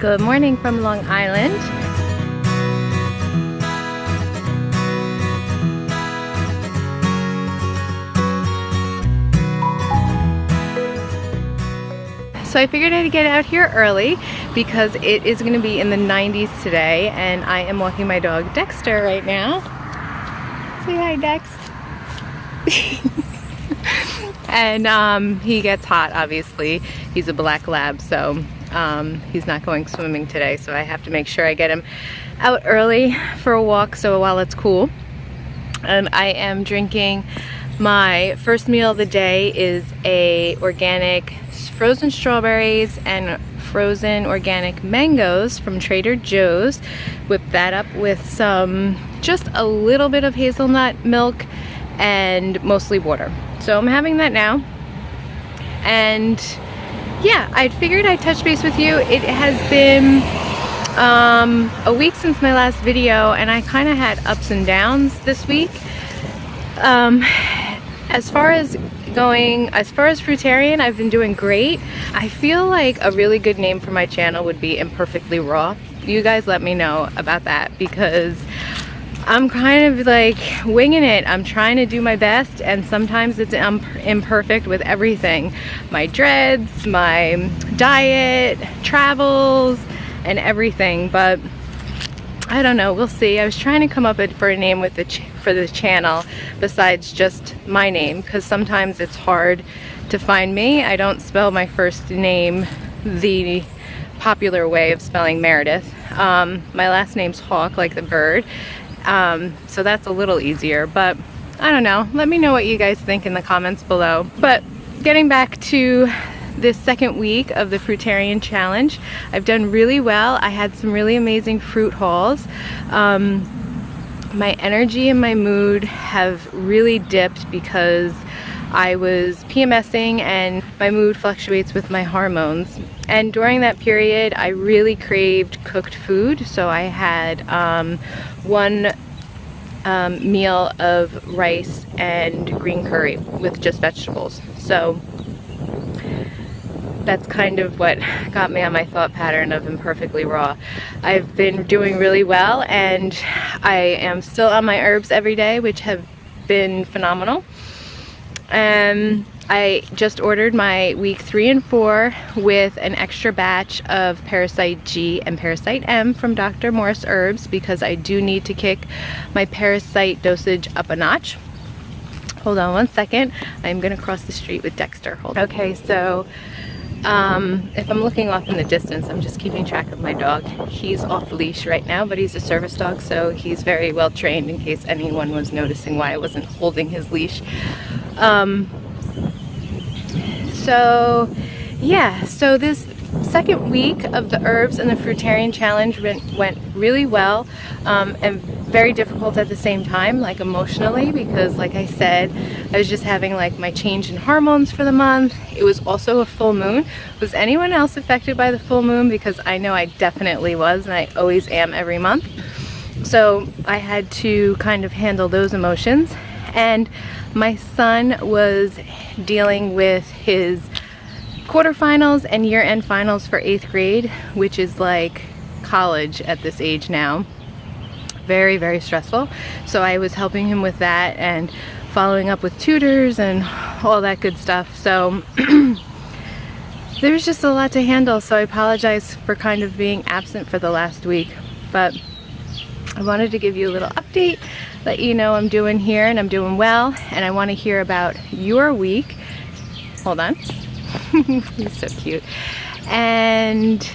Good morning from Long Island. So I figured I'd get out here early because it is going to be in the 90s today, and I am walking my dog Dexter right now. Say hi, Dex. And he gets hot, obviously. He's a black lab, so he's not going swimming today, so I have to make sure I get him out early for a walk so while it's cool. And I am drinking, my first meal of the day is a organic frozen strawberries and frozen organic mangoes from Trader Joe's. Whip that up with some, just a little bit of hazelnut milk and mostly water. So I'm having that now. And yeah, I figured I'd touch base with you. It has been a week since my last video, and I kind of had ups and downs this week. As far as Fruitarian, I've been doing great. I feel like a really good name for my channel would be Imperfectly Raw. You guys let me know about that, because I'm kind of like winging it. I'm trying to do my best, and sometimes it's imperfect with everything. My dreads, my diet, travels, and everything, but I don't know, we'll see. I was trying to come up for a name with for the channel besides just my name, because sometimes it's hard to find me. I don't spell my first name the popular way of spelling Merrideth. My last name's Hawk, like the bird. So that's a little easier, but I don't know. Let me know what you guys think in the comments below. But getting back to this second week of the Fruitarian challenge, I've done really well. I had some really amazing fruit hauls. My energy and my mood have really dipped because I was PMSing and my mood fluctuates with my hormones. And during that period, I really craved cooked food. So I had one meal of rice and green curry with just vegetables. So that's kind of what got me on my thought pattern of Imperfectly Raw. I've been doing really well, and I am still on my herbs every day, which have been phenomenal. And I just ordered my week 3 and 4 with an extra batch of Parasite G and Parasite M from Dr. Morse Herbs, because I do need to kick my parasite dosage up a notch. Hold on one second. I'm gonna cross the street with Dexter. Hold on. Okay, so if I'm looking off in the distance, I'm just keeping track of my dog. He's off leash right now, but he's a service dog, so he's very well trained, in case anyone was noticing why I wasn't holding his leash. So yeah, so this second week of the herbs and the Fruitarian challenge went really well, and very difficult at the same time, like emotionally, because like I said, I was just having like my change in hormones for the month. It was also a full moon. Was anyone else affected by the full moon? Because I know I definitely was, and I always am every month. So I had to kind of handle those emotions. And my son was dealing with his quarterfinals and year-end finals for 8th grade, which is like college at this age now. Very, very stressful. So I was helping him with that and following up with tutors and all that good stuff. So there's just a lot to handle. So I apologize for kind of being absent for the last week, but I wanted to give you a little update, let you know I'm doing here and I'm doing well, and I want to hear about your week. Hold on. He's so cute. And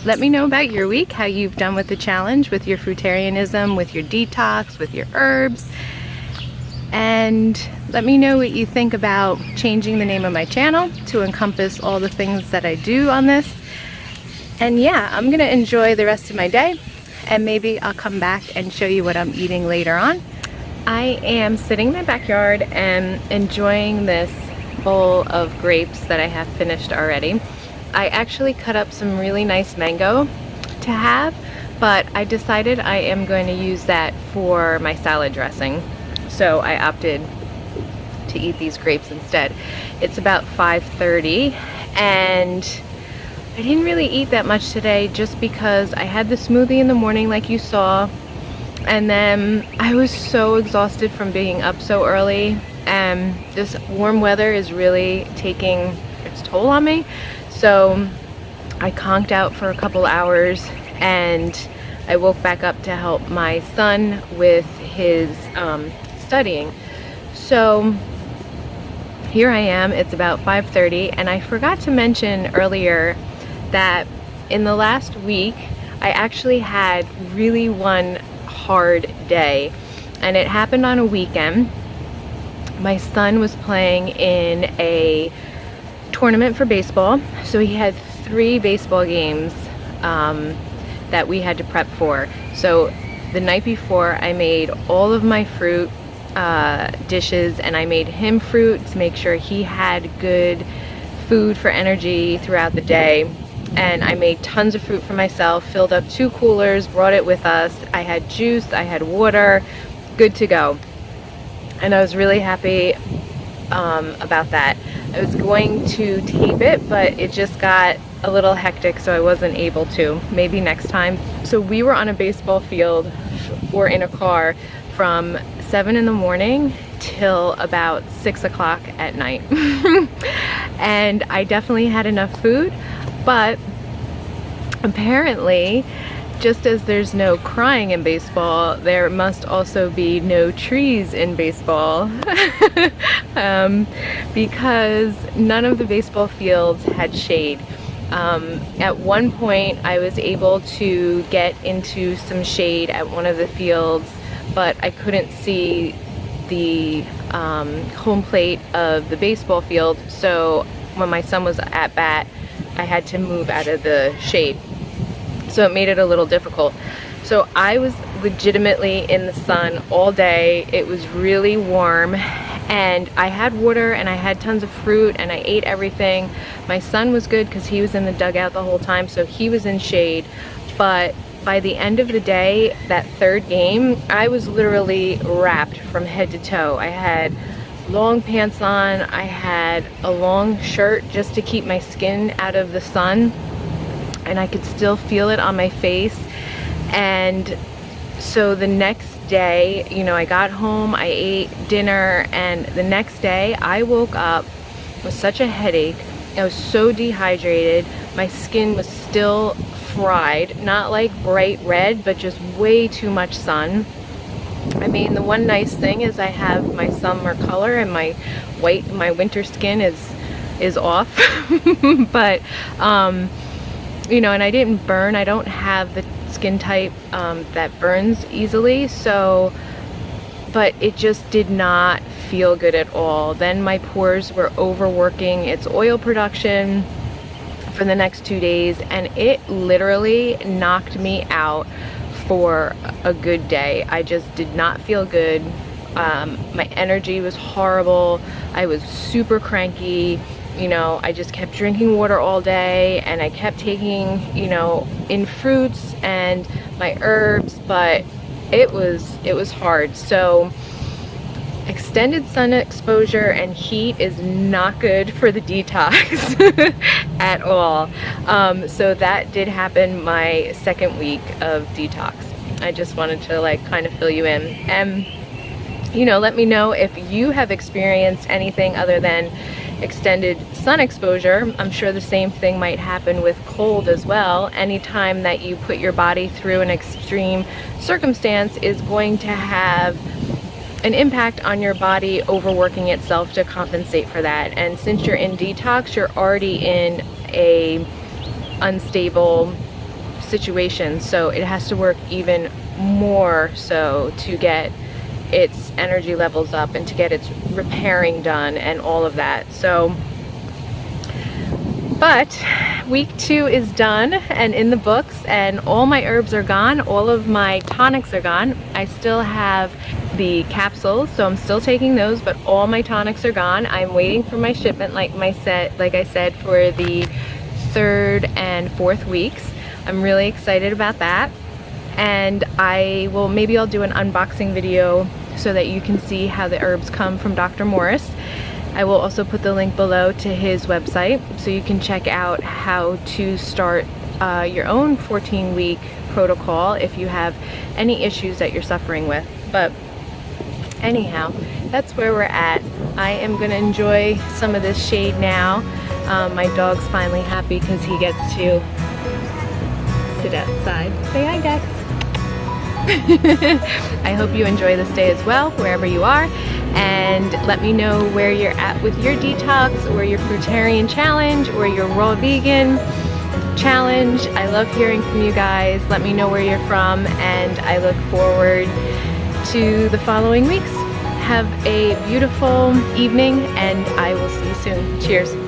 let me know about your week, how you've done with the challenge, with your fruitarianism, with your detox, with your herbs. And let me know what you think about changing the name of my channel to encompass all the things that I do on this. And yeah, I'm gonna enjoy the rest of my day, and maybe I'll come back and show you what I'm eating later on. I am sitting in my backyard and enjoying this bowl of grapes that I have finished already. I actually cut up some really nice mango to have, but I decided I am going to use that for my salad dressing. So I opted to eat these grapes instead. It's about 5:30, and I didn't really eat that much today just because I had the smoothie in the morning like you saw, and then I was so exhausted from being up so early, and this warm weather is really taking its toll on me. So I conked out for a couple hours and I woke back up to help my son with his studying. So here I am, it's about 5:30, and I forgot to mention earlier that in the last week I actually had really one hard day, and it happened on a weekend. My son was playing in a tournament for baseball, so he had 3 baseball games that we had to prep for. So the night before I made all of my fruit dishes, and I made him fruit to make sure he had good food for energy throughout the day. And I made tons of fruit for myself, filled up 2 coolers, brought it with us. I had juice, I had water, good to go. And I was really happy about that. I was going to tape it, but it just got a little hectic, so I wasn't able to. Maybe next time. So we were on a baseball field, or in a car, from 7 in the morning till about 6 o'clock at night. And I definitely had enough food, but apparently, just as there's no crying in baseball, there must also be no trees in baseball. Because none of the baseball fields had shade. At one point I was able to get into some shade at one of the fields, but I couldn't see the home plate of the baseball field, so when my son was at bat I had to move out of the shade, so it made it a little difficult. So I was legitimately in the sun all day. It was really warm, and I had water and I had tons of fruit and I ate everything. My son was good because he was in the dugout the whole time, so he was in shade. But by the end of the day, that 3rd game, I was literally wrapped from head to toe. I had long pants on, I had a long shirt just to keep my skin out of the sun, and I could still feel it on my face. And so the next day, you know, I got home, I ate dinner, and the next day I woke up with such a headache. I was so dehydrated. My skin was still fried, not like bright red, but just way too much sun. I mean, the one nice thing is I have my summer color, and my winter skin is off. But you know, and I didn't burn. I don't have the skin type that burns easily, so, but it just did not feel good at all. Then my pores were overworking its oil production for the next 2 days, and it literally knocked me out for a good day. I just did not feel good. My energy was horrible. I was super cranky. You know, I just kept drinking water all day, and I kept taking, you know, in fruits and my herbs, but it was hard. So extended sun exposure and heat is not good for the detox at all. So that did happen my 2nd week of detox. I just wanted to like kind of fill you in, and you know, let me know if you have experienced anything other than extended sun exposure. I'm sure the same thing might happen with cold as well. Anytime that you put your body through an extreme circumstance is going to have an impact on your body overworking itself to compensate for that. And since you're in detox, you're already in a unstable situation, so it has to work even more so to get its energy levels up and to get its repairing done and all of that. So, but week 2 is done and in the books, and all my herbs are gone, all of my tonics are gone. I still have the capsules, so I'm still taking those, but all my tonics are gone. I'm waiting for my shipment, like I said, for the 3rd and 4th weeks. I'm really excited about that, and maybe I'll do an unboxing video so that you can see how the herbs come from Dr. Morse. I will also put the link below to his website so you can check out how to start your own 14-week protocol if you have any issues that you're suffering with. But anyhow, that's where we're at. I am going to enjoy some of this shade now. My dog's finally happy because he gets to sit outside. Say hi, Dex. I hope you enjoy this day as well, wherever you are, and let me know where you're at with your detox or your Fruitarian challenge or your raw vegan challenge. I love hearing from you guys. Let me know where you're from, and I look forward to the following weeks. Have a beautiful evening, and I will see you soon. Cheers.